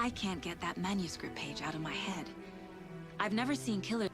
I can't get that manuscript page out of my head. I've never seen killers.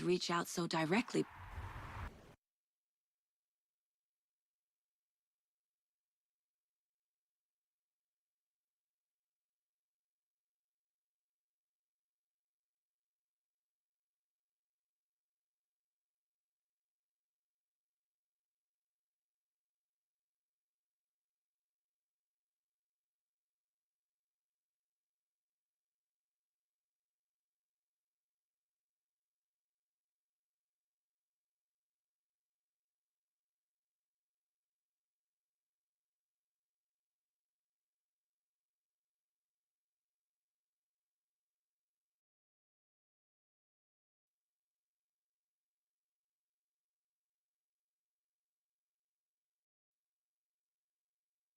Reach out so directly.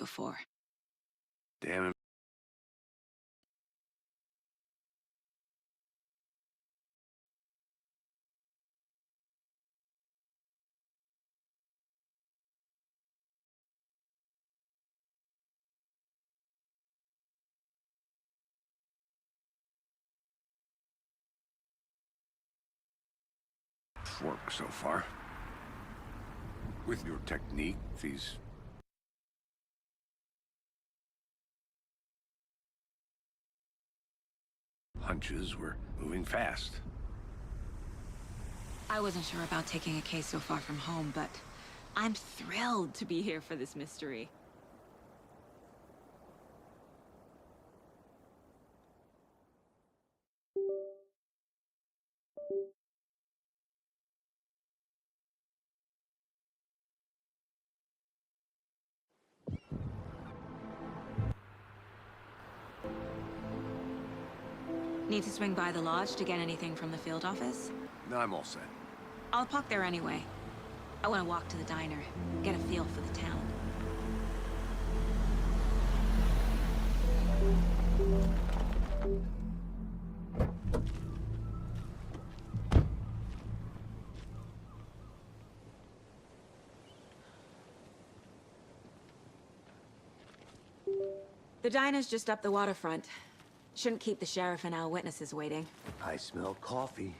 Before. Damn it. Work so far. With your technique, these hunches were moving fast. I wasn't sure about taking a case so far from home, but I'm thrilled to be here for this mystery. Need to swing by the lodge to get anything from the field office? No, I'm all set. I'll park there anyway. I want to walk to the diner, get a feel for the town. The diner's just up the waterfront. Shouldn't keep the sheriff and our witnesses waiting. I smell coffee.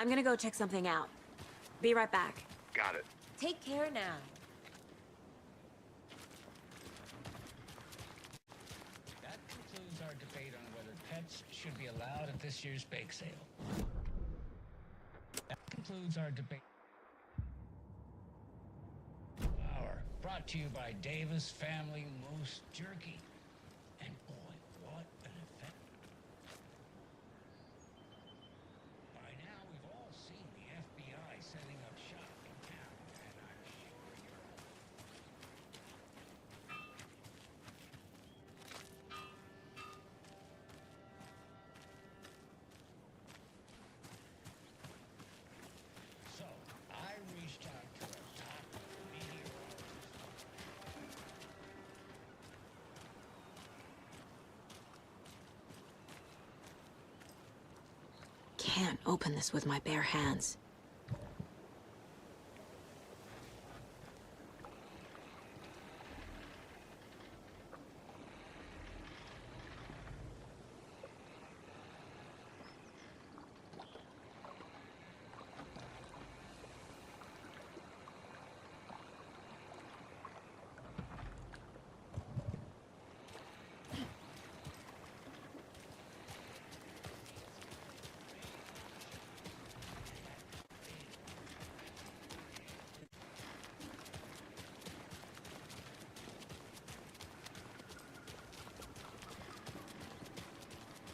I'm gonna go check something out. Be right back. Got it. Take care now. That concludes our debate on whether pets should be allowed at this year's bake sale. That concludes our debate. Hour brought to you by Davis Family Moose Jerky. And boy, what an effect. By now, we've all seen the FBI setting up shop in town, and I'm sure you're So, I reached out to a top meteorologist. Can't open this with my bare hands.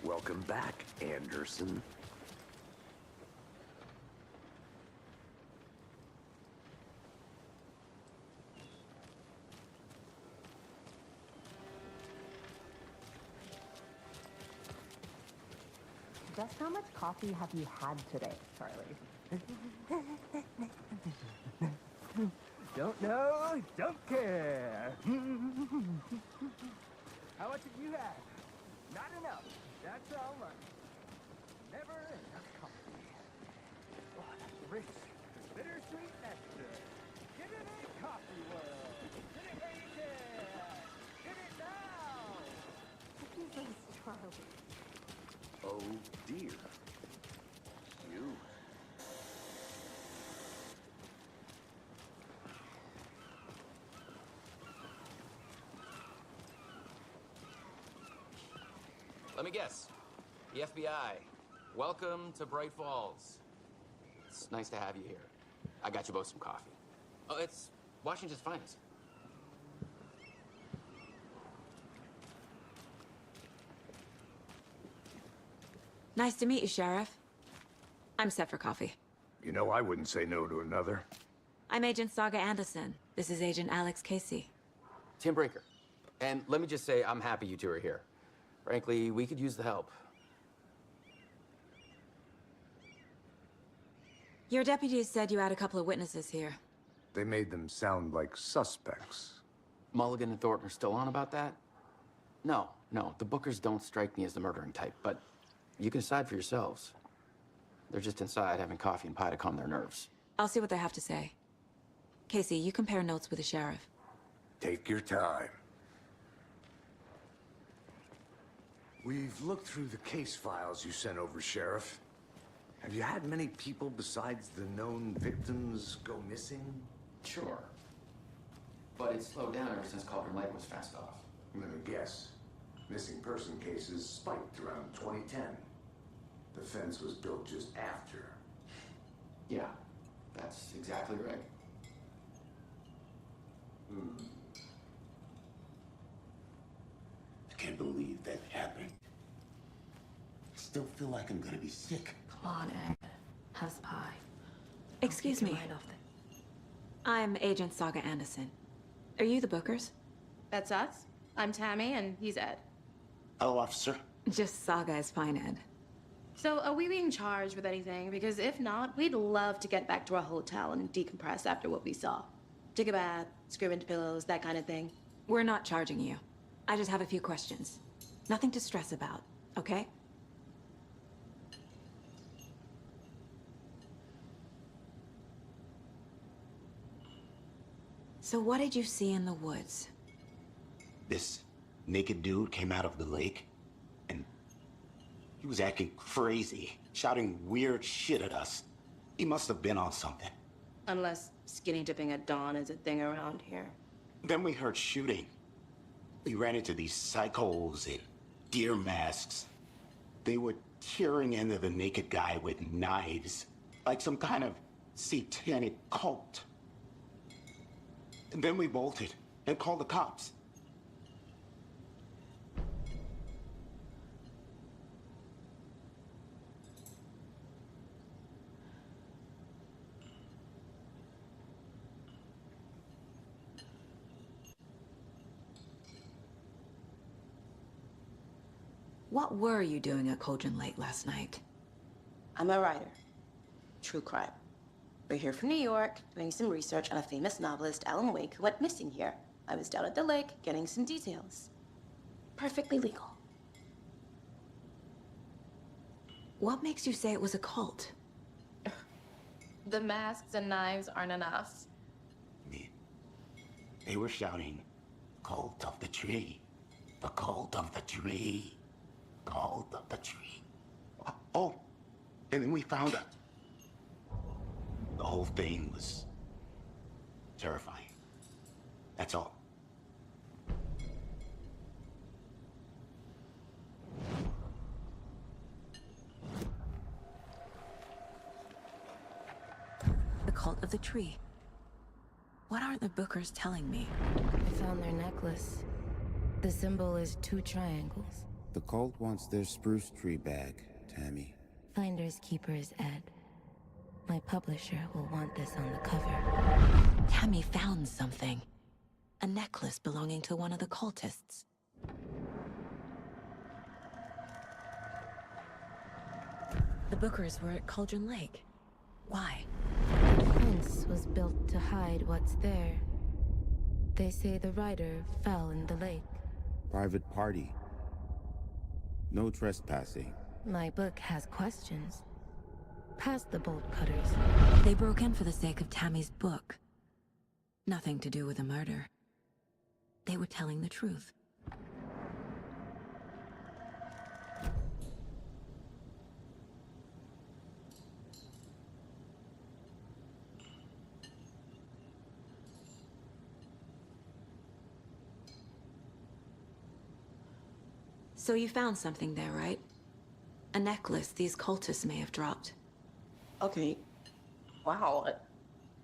Welcome back, Anderson. Just how much coffee have you had today, Charlie? Don't know, don't care. How much have you had? Not enough. That's all right. Never enough coffee. Oh, that's rich, bittersweet nectar. Get it in, coffee world. Get it, baby. Get it now. Jesus, Charlie. Oh, dear. You. Let me guess. The FBI. Welcome to Bright Falls. It's nice to have you here. I got you both some coffee. Oh, it's Washington's finest. Nice to meet you, Sheriff. I'm set for coffee. You know, I wouldn't say no to another. I'm Agent Saga Anderson. This is Agent Alex Casey. Tim Breaker. And let me just say, I'm happy you two are here. Frankly, we could use the help. Your deputies said you had a couple of witnesses here. They made them sound like suspects. Mulligan and Thornton are still on about that? No, the Bookers don't strike me as the murdering type, but you can decide for yourselves. They're just inside having coffee and pie to calm their nerves. I'll see what they have to say. Casey, you compare notes with the sheriff. Take your time. We've looked through the case files you sent over, Sheriff. Have you had many people besides the known victims go missing? Sure. But it's slowed down ever since Cauldron Lake was fast off. Let me guess. Missing person cases spiked around 2010. The fence was built just after. Yeah, that's exactly right. I can't believe that happened. I still feel like I'm gonna be sick. Come on, Ed. Has pie. Excuse me. Right off the... I'm Agent Saga Anderson. Are you the Bookers? That's us. I'm Tammy, and he's Ed. Hello, officer. Just Saga is fine, Ed. So, are we being charged with anything? Because if not, we'd love to get back to our hotel and decompress after what we saw. Take a bath, scream into pillows, that kind of thing. We're not charging you. I just have a few questions. Nothing to stress about, okay? So what did you see in the woods? This naked dude came out of the lake, and he was acting crazy, shouting weird shit at us. He must have been on something. Unless skinny dipping at dawn is a thing around here. Then we heard shooting. We ran into these psychos in deer masks. They were tearing into the naked guy with knives, like some kind of satanic cult. And then we bolted and called the cops. What were you doing at Cauldron Lake last night? I'm a writer. True crime. We're here from New York, doing some research on a famous novelist, Alan Wake, who went missing here. I was down at the lake, getting some details. Perfectly legal. What makes you say it was a cult? The masks and knives aren't enough. They were shouting, "Cult of the tree, the cult of the tree, cult of the tree." Oh, and then we found it. The whole thing was terrifying. That's all. The cult of the tree. What are the bookers telling me? I found their necklace. The symbol is 2 triangles. The cult wants their spruce tree back, Tammy. Finders keepers, Ed. My publisher will want this on the cover. Tammy found something. A necklace belonging to one of the cultists. The bookers were at Cauldron Lake. Why? The fence was built to hide what's there. They say the rider fell in the lake. Private party. No trespassing. My book has questions. Past the bolt cutters. They broke in for the sake of Tammy's book. Nothing to do with a murder. They were telling the truth. So you found something there, right? A necklace these cultists may have dropped. Okay. Wow.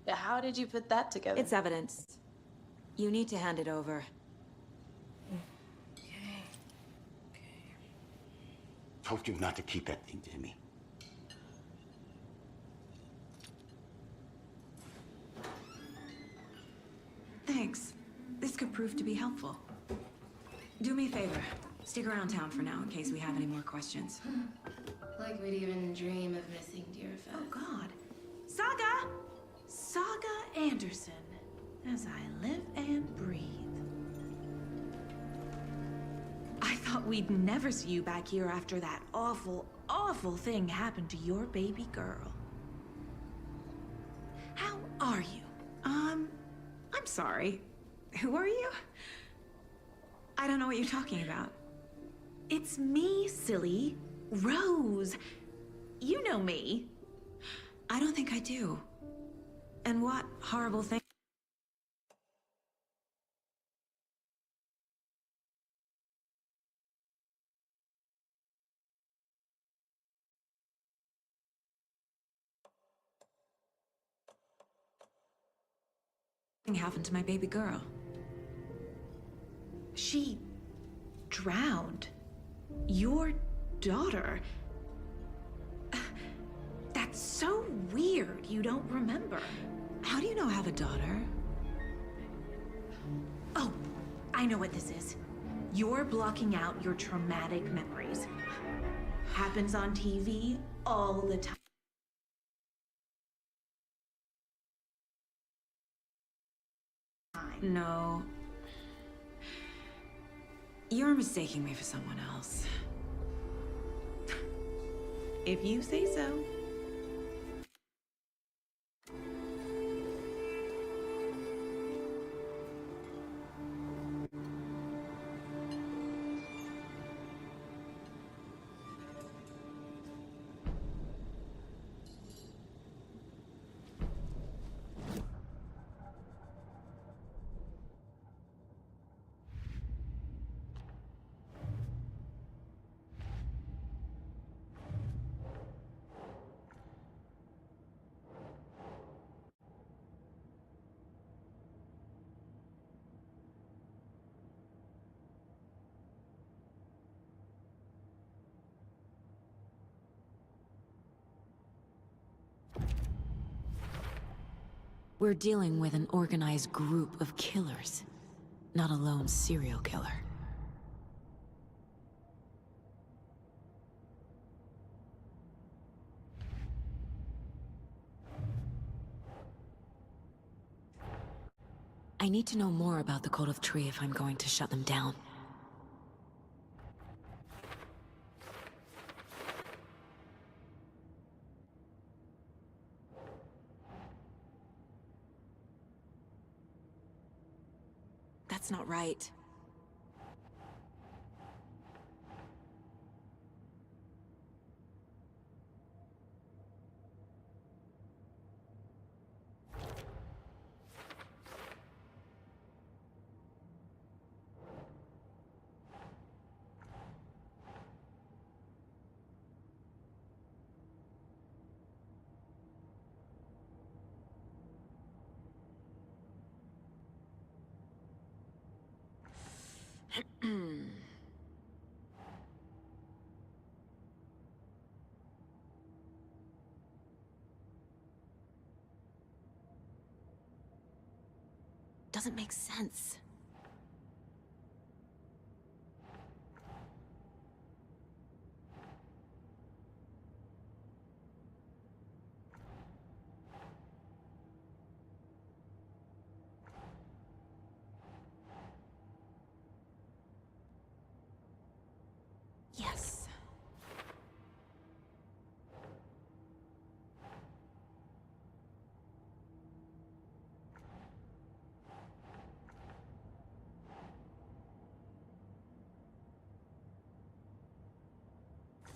How did you put that together? It's evidence. You need to hand it over. Told you not to keep that thing to me. Thanks. This could prove to be helpful. Do me a favor. Stick around town for now in case we have any more questions. Like we'd even dream of missing deer fest. Oh, God. Saga! Saga Anderson. As I live and breathe. I thought we'd never see you back here after that awful, awful thing happened to your baby girl. How are you? I'm sorry. Who are you? I don't know what you're talking about. It's me, silly. Rose. You know me. I don't think I do. And what horrible thing happened to my baby girl? She drowned. Your daughter. That's so weird you don't remember. How do you know I have a daughter? Oh, I know what this is. You're blocking out your traumatic memories. Happens on TV all the time. No. You're mistaking me for someone else. If you say so. We're dealing with an organized group of killers, not a lone serial killer. I need to know more about the Cult of Tree if I'm going to shut them down. That's not right. Doesn't make sense. Yes.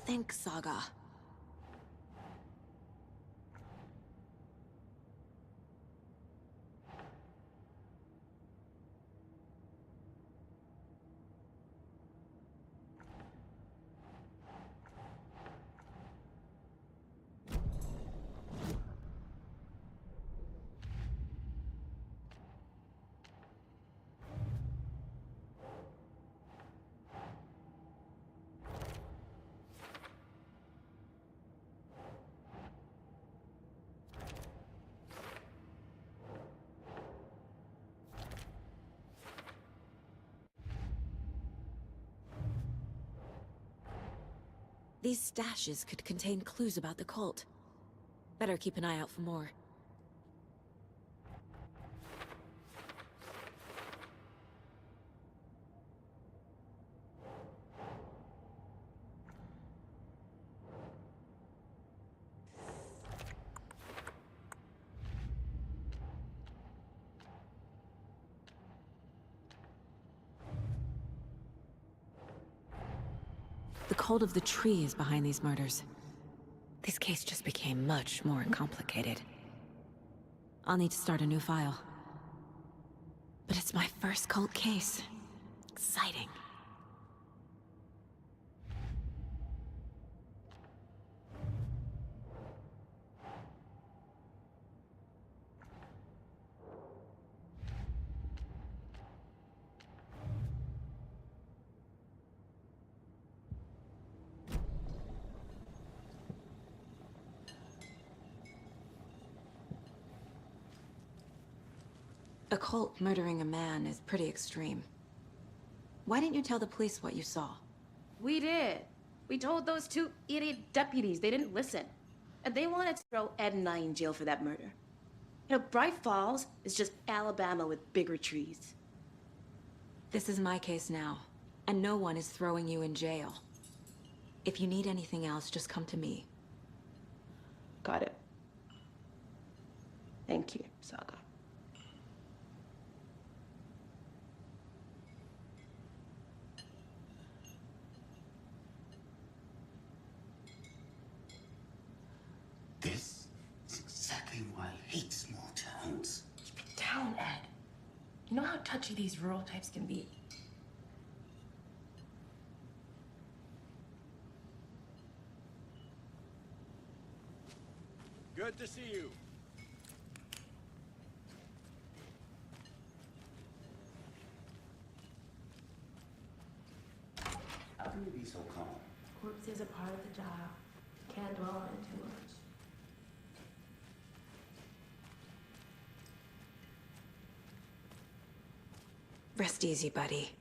Think, Saga. These stashes could contain clues about the cult. Better keep an eye out for more. The cult of the tree is behind these murders. This case just became much more complicated. I'll need to start a new file. But it's my first cult case. Exciting. A cult murdering a man is pretty extreme. Why didn't you tell the police what you saw? We did. We told those two idiot deputies. They didn't listen. And they wanted to throw Ed and I in jail for that murder. You know, Bright Falls is just Alabama with bigger trees. This is my case now, and no one is throwing you in jail. If you need anything else, just come to me. Got it. Thank you, Saga. This is exactly why I hate small towns. Keep it down, Ed. You know how touchy these rural types can be. Good to see you. How can you be so calm? Corpses are part of the job. Can't dwell on it too much. Rest easy, buddy.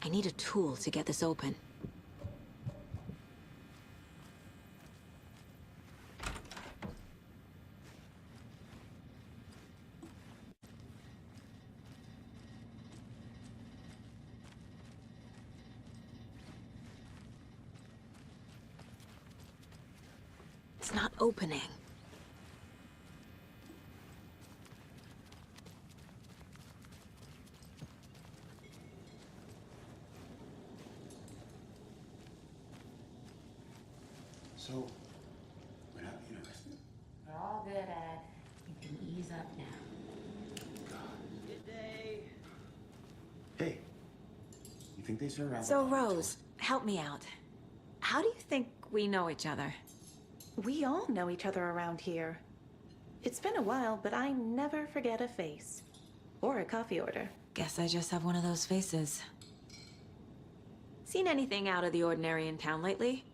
I need a tool to get this open. It's not opening. So, we're not interested. We're all good, Ed. You can ease up now. Good day. Hey, you think they serve avocados? So, Rose, help me out. How do you think we know each other? We all know each other around here. It's been a while, but I never forget a face. Or a coffee order. Guess I just have one of those faces. Seen anything out of the ordinary in town lately?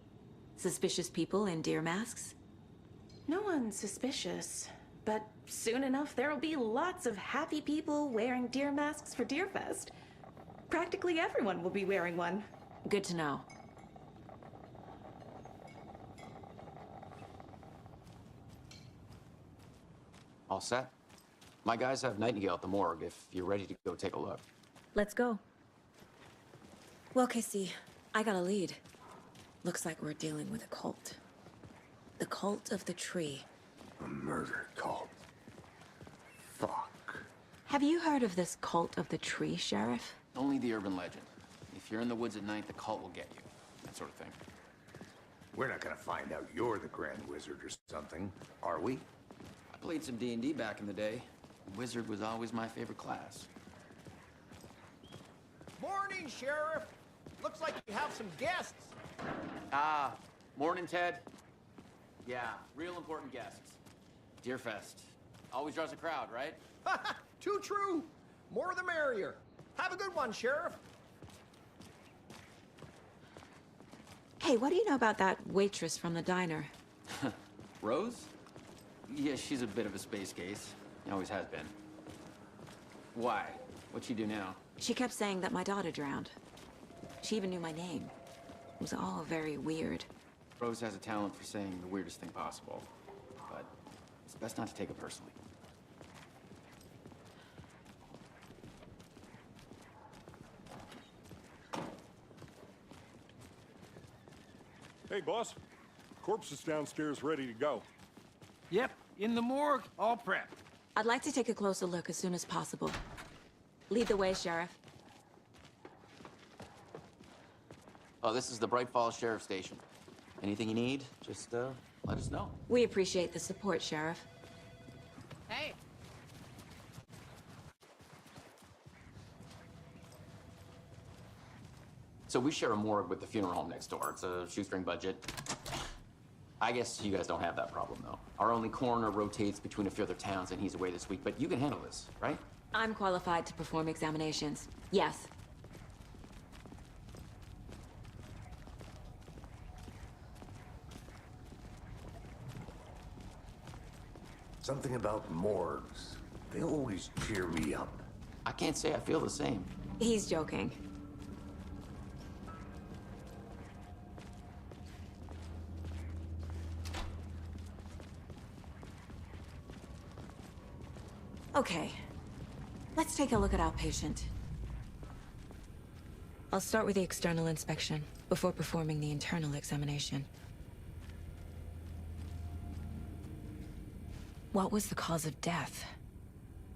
Suspicious people in deer masks? No one's suspicious. But soon enough, there'll be lots of happy people wearing deer masks for Deerfest. Practically everyone will be wearing one. Good to know. All set? My guys have Nightingale at the morgue if you're ready to go take a look. Let's go. Well, Casey, I got a lead. Looks like we're dealing with a cult. The cult of the tree. A murder cult. Fuck. Have you heard of this cult of the tree, Sheriff? Only the urban legend. If you're in the woods at night, the cult will get you. That sort of thing. We're not gonna find out you're the Grand Wizard or something, are we? I played some D&D back in the day. Wizard was always my favorite class. Morning, Sheriff. Looks like you have some guests. Ah, morning, Ted. Yeah, real important guests. Deerfest. Always draws a crowd, right? Too true. More the merrier. Have a good one, Sheriff. Hey, what do you know about that waitress from the diner? Rose? Yeah, she's a bit of a space case. Always has been. Why? What'd she do now? She kept saying that my daughter drowned. She even knew my name. It was all very weird. Rose has a talent for saying the weirdest thing possible. But it's best not to take it personally. Hey, boss. Corpse is downstairs ready to go. Yep, in the morgue, all prepped. I'd like to take a closer look as soon as possible. Lead the way, Sheriff. Oh, this is the Bright Falls Sheriff Station. Anything you need, just let us know. We appreciate the support, Sheriff. Hey. So we share a morgue with the funeral home next door. It's a shoestring budget. I guess you guys don't have that problem, though. Our only coroner rotates between a few other towns, and he's away this week, but you can handle this, right? I'm qualified to perform examinations. Yes. Something about morgues. They always cheer me up. I can't say I feel the same. He's joking. Okay. Let's take a look at our patient. I'll start with the external inspection before performing the internal examination. What was the cause of death?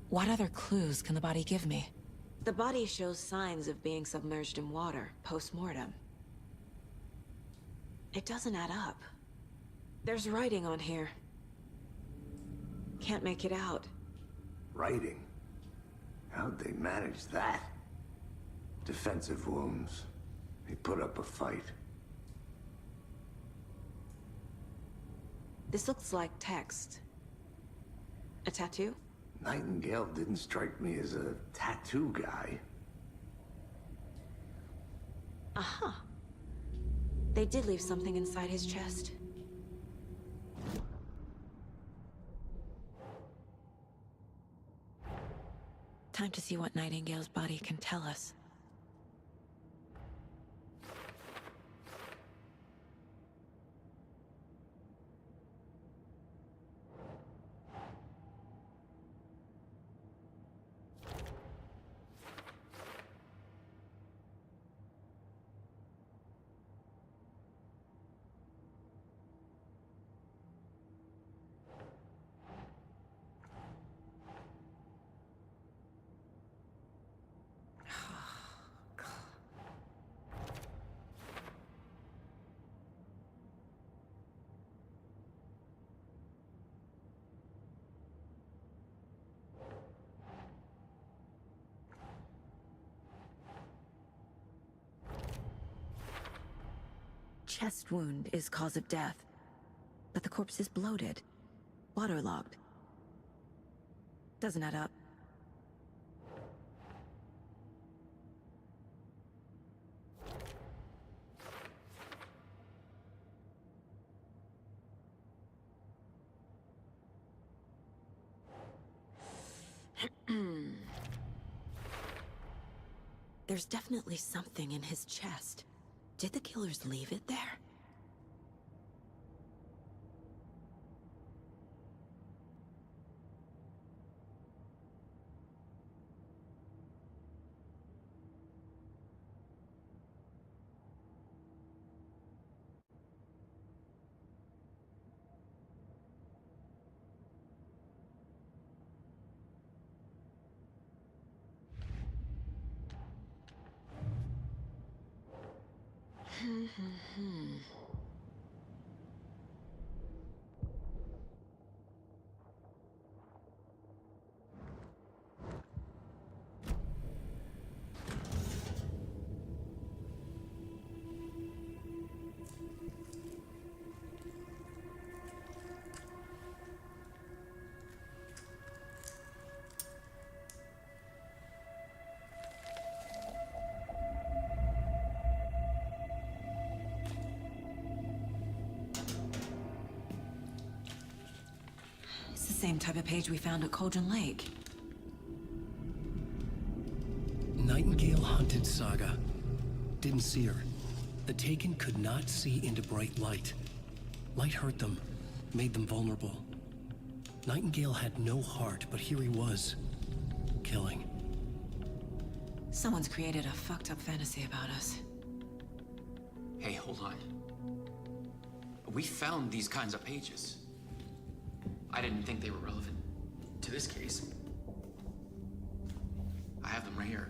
What other clues can the body give me? The body shows signs of being submerged in water post-mortem. It doesn't add up. There's writing on here. Can't make it out. Writing? How'd they manage that? Defensive wounds. They put up a fight. This looks like text. A tattoo? Nightingale didn't strike me as a tattoo guy. Aha. They did leave something inside his chest. Time to see what Nightingale's body can tell us. Chest wound is cause of death, but the corpse is bloated, waterlogged. Doesn't add up. There's definitely something in his chest. Did the killers leave it there? It's the same type of page we found at Cauldron Lake. Nightingale hunted Saga. Didn't see her. The Taken could not see into bright light. Light hurt them, made them vulnerable. Nightingale had no heart, but here he was, killing. Someone's created a fucked up fantasy about us. Hey, hold on. We found these kinds of pages. I didn't think they were relevant to this case. I have them right here.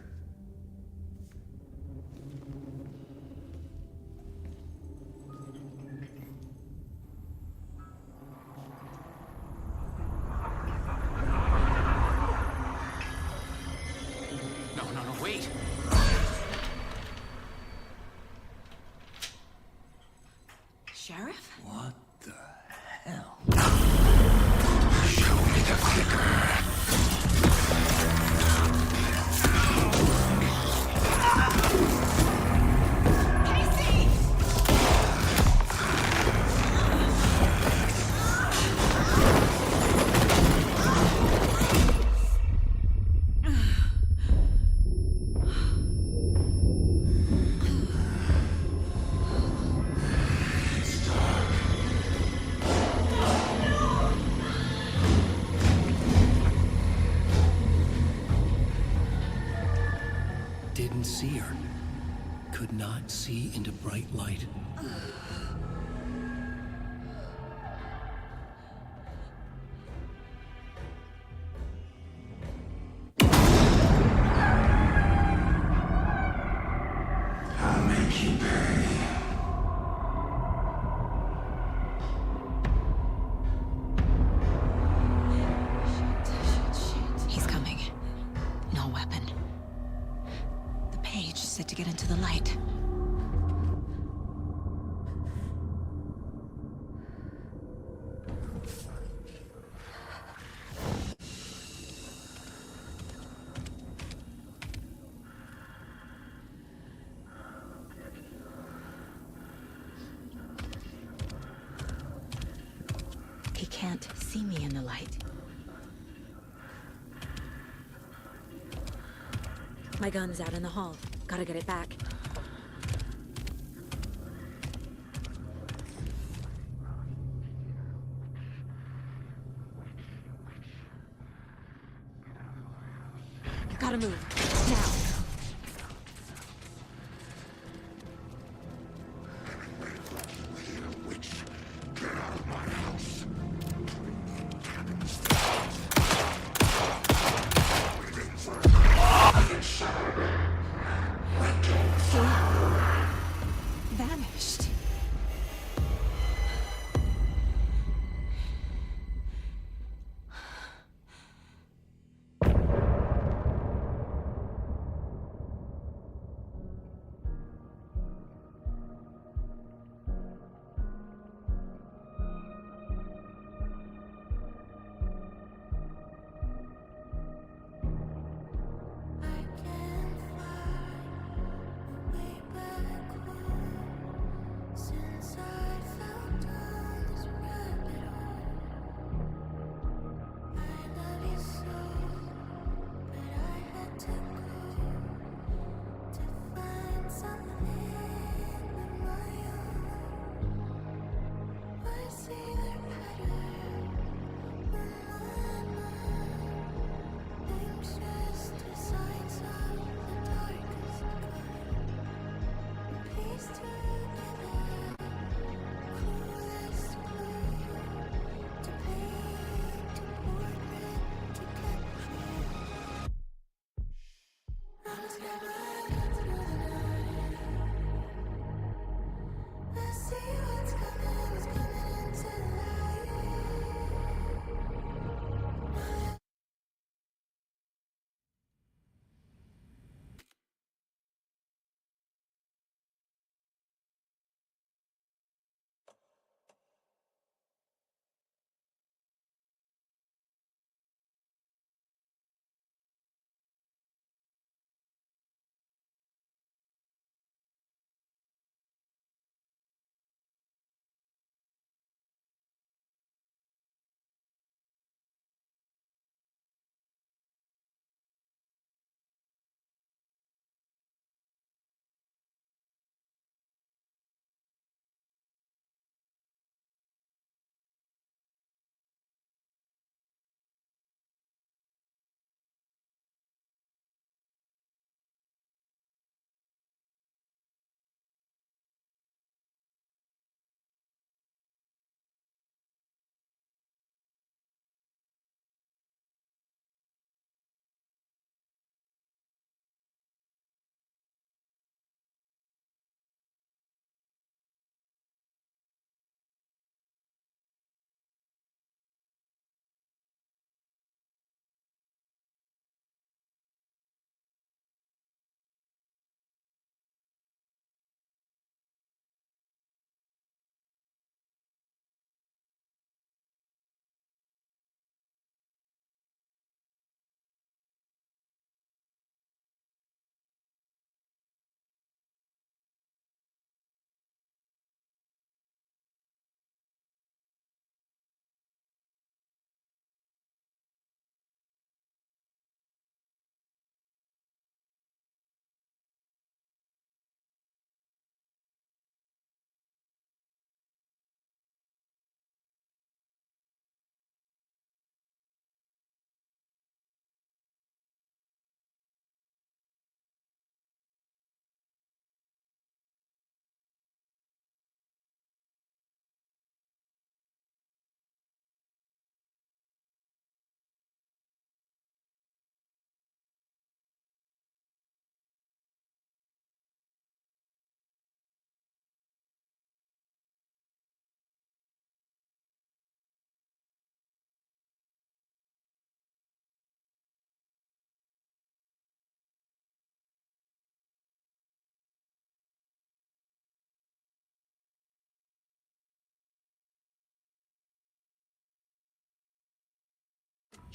No, wait! Sheriff? What the hell? Show me the clicker. Didn't see her. Could not see into bright light. I'll make you pay. He's coming. No weapon. The page said to get into the light. can't see me in the light. My gun's out in the hall. Gotta get it back. Gotta move. Now. Vanished.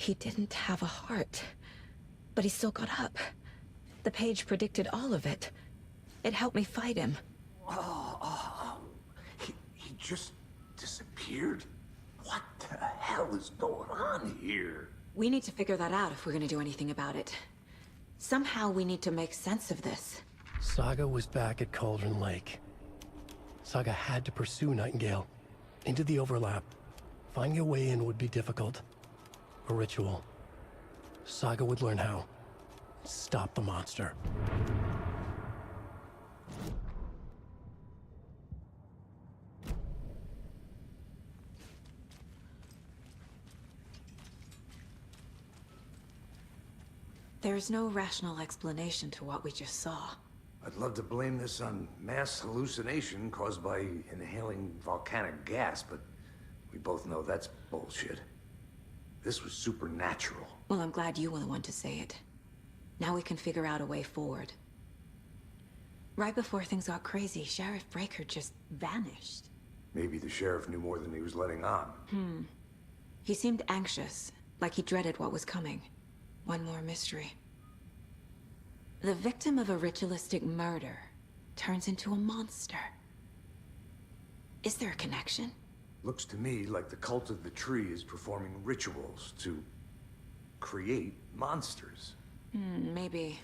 He didn't have a heart, but he still got up. The page predicted all of it. It helped me fight him. He just disappeared? What the hell is going on here? We need to figure that out if we're gonna do anything about it. Somehow we need to make sense of this. Saga was back at Cauldron Lake. Saga had to pursue Nightingale. Into the overlap. Finding a way in would be difficult. A ritual. Saga would learn how. Stop the monster. There's no rational explanation to what we just saw. I'd love to blame this on mass hallucination caused by inhaling volcanic gas, but we both know that's bullshit. This was supernatural. Well, I'm glad you were the one to say it. Now we can figure out a way forward. Right before things got crazy, Sheriff Breaker just vanished. Maybe the sheriff knew more than he was letting on. He seemed anxious, like he dreaded what was coming. One more mystery. The victim of a ritualistic murder turns into a monster. Is there a connection? Looks to me like the cult of the tree is performing rituals to create monsters. Maybe.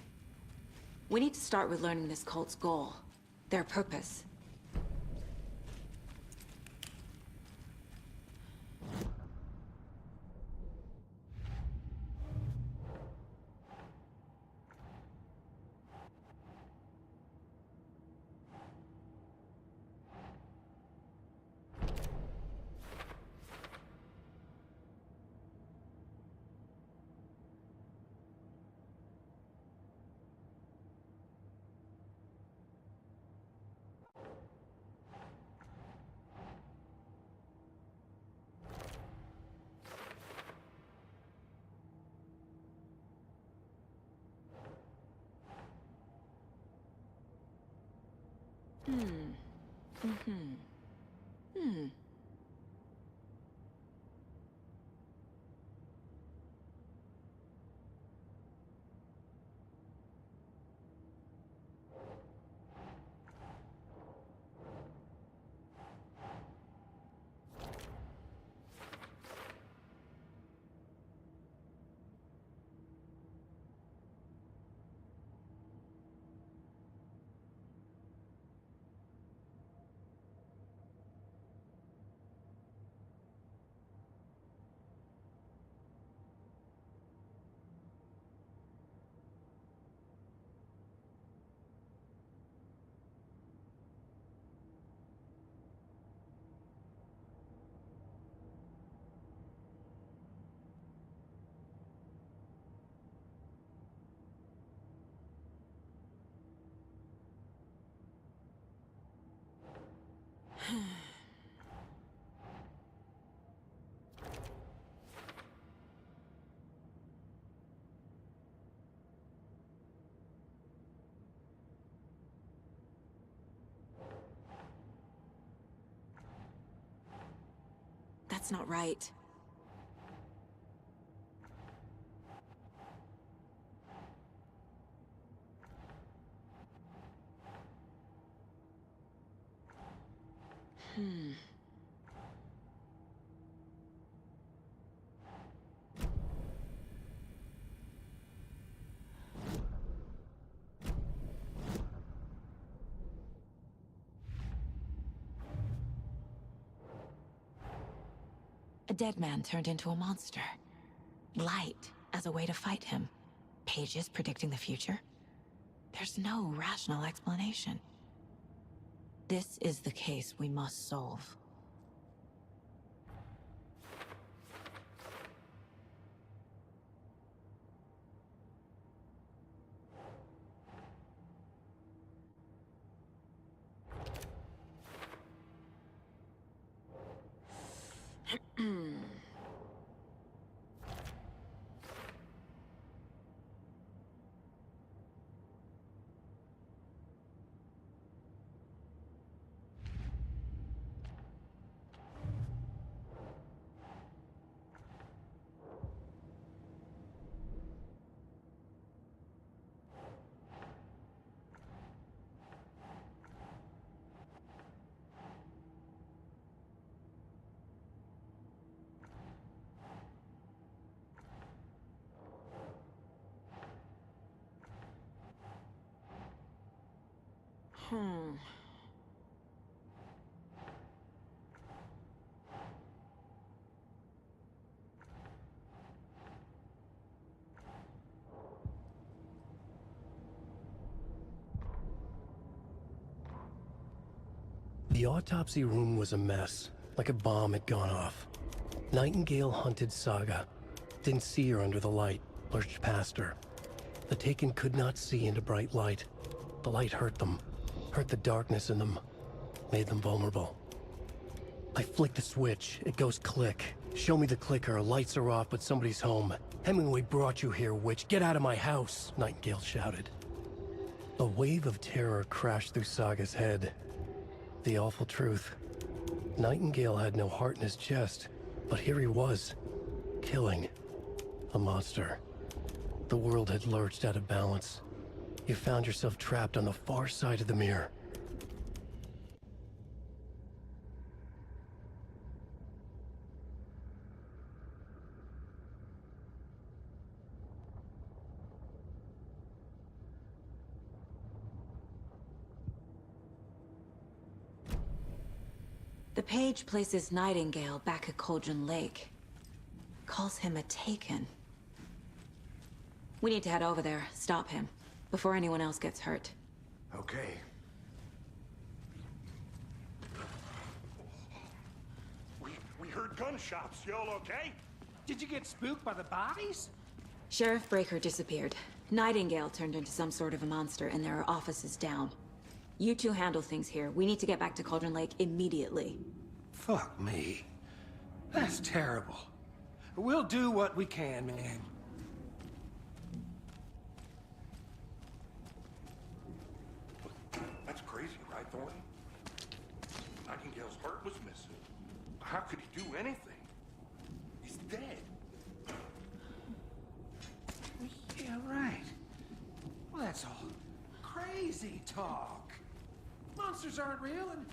We need to start with learning this cult's goal, their purpose. That's not right. A dead man turned into a monster. Light as a way to fight him. Pages predicting the future. There's no rational explanation. This is the case we must solve. The autopsy room was a mess, like a bomb had gone off. Nightingale hunted Saga. Didn't see her under the light, lurched past her. The Taken could not see into bright light. The light hurt them, hurt the darkness in them, made them vulnerable. I flick the switch, it goes click. Show me the clicker, lights are off, but somebody's home. Hemingway brought you here, witch. Get out of my house, Nightingale shouted. A wave of terror crashed through Saga's head. The awful truth. Nightingale had no heart in his chest, but here he was, killing a monster. The world had lurched out of balance. You found yourself trapped on the far side of the mirror. The page places Nightingale back at Cauldron Lake. Calls him a Taken. We need to head over there, stop him, before anyone else gets hurt. Okay. We heard gunshots. Y'all okay? Did you get spooked by the bodies? Sheriff Breaker disappeared. Nightingale turned into some sort of a monster, and there are offices down. You two handle things here. We need to get back to Cauldron Lake immediately. Fuck me. That's terrible. We'll do what we can, man. That's crazy, right, Thornton? Nightingale's heart was missing. How could he do anything? He's dead. Yeah, right. Well, that's all crazy talk. Monsters aren't real, and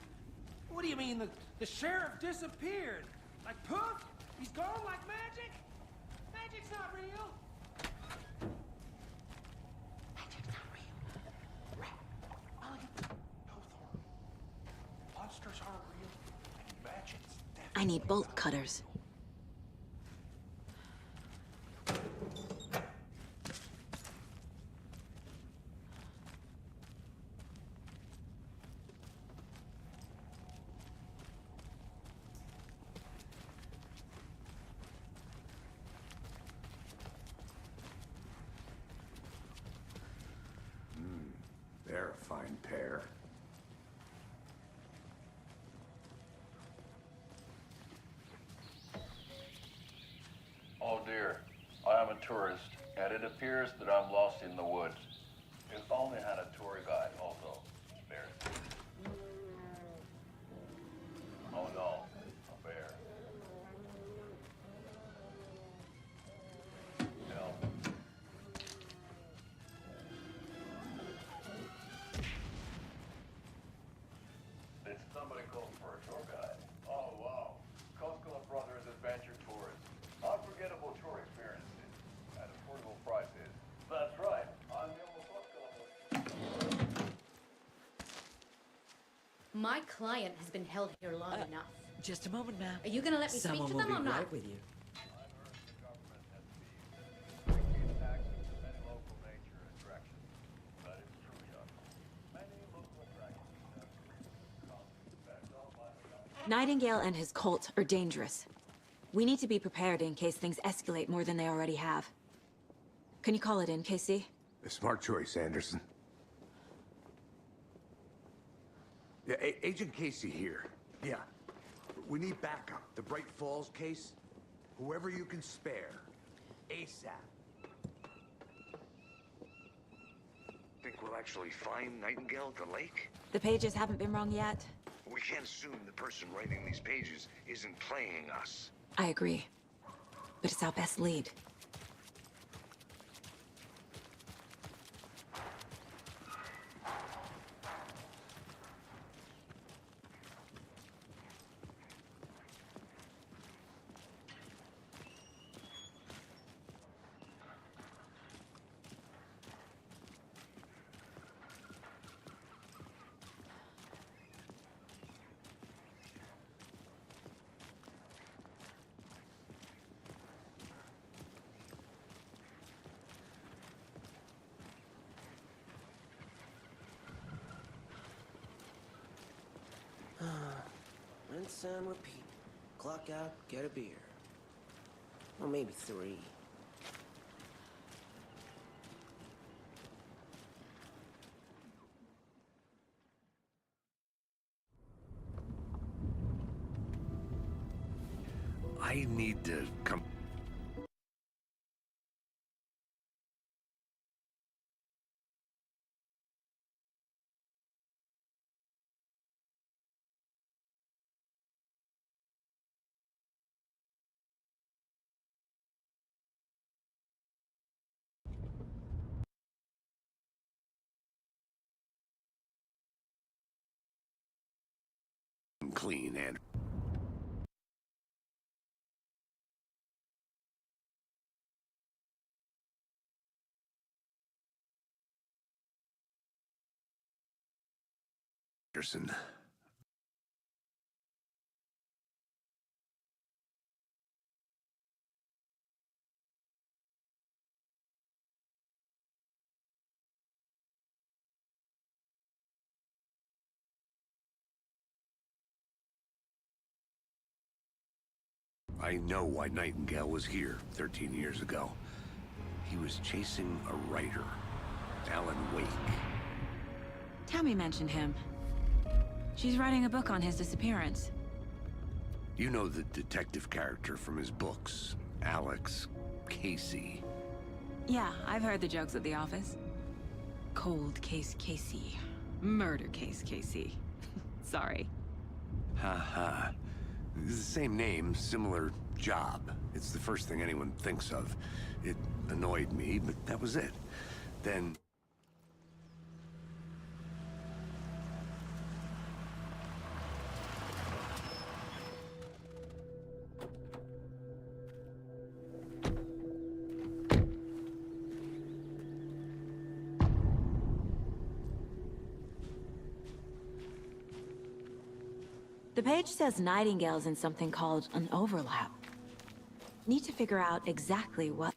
what do you mean the sheriff disappeared? Like poof? He's gone like magic? Magic's not real. Magic's not real. Right. No, Thornton. Monsters aren't real, and magic's definitely I need bolt cutters. They're a fine pair. Oh dear, I am a tourist, and it appears that I'm lost in the woods. If only had a tour guide also. Bear. Oh no, a bear. Help. Did somebody call for a tour guide? Oh wow, Coscola Brothers Adventure Tours. Unforgettable tour experiences at affordable prices. That's right. I'm the old Coscola. My client has been held here long enough. Just a moment, ma'am. Are you gonna let me Someone speak to them will or be not? right with you. Nightingale and his cult are dangerous. We need to be prepared in case things escalate more than they already have. Can you call it in, KC? A smart choice, Anderson. Yeah, Agent Casey here. Yeah. We need backup. The Bright Falls case, whoever you can spare. ASAP. Think we'll actually find Nightingale at the lake? The pages haven't been wrong yet. We can't assume the person writing these pages isn't playing us. I agree. But it's our best lead. rinse and repeat. Clock out, get a beer. Or maybe 3. I need to come... clean and... Anderson. I know why Nightingale was here 13 years ago. He was chasing a writer, Alan Wake. Tammy mentioned him. She's writing a book on his disappearance. You know the detective character from his books, Alex Casey. Yeah, I've heard the jokes at the office. Cold case Casey. Murder case Casey. Sorry. Ha. It's the same name, similar job. It's the first thing anyone thinks of. It annoyed me, but that was it. Then... The page says Nightingale's in something called an overlap. Need to figure out exactly what...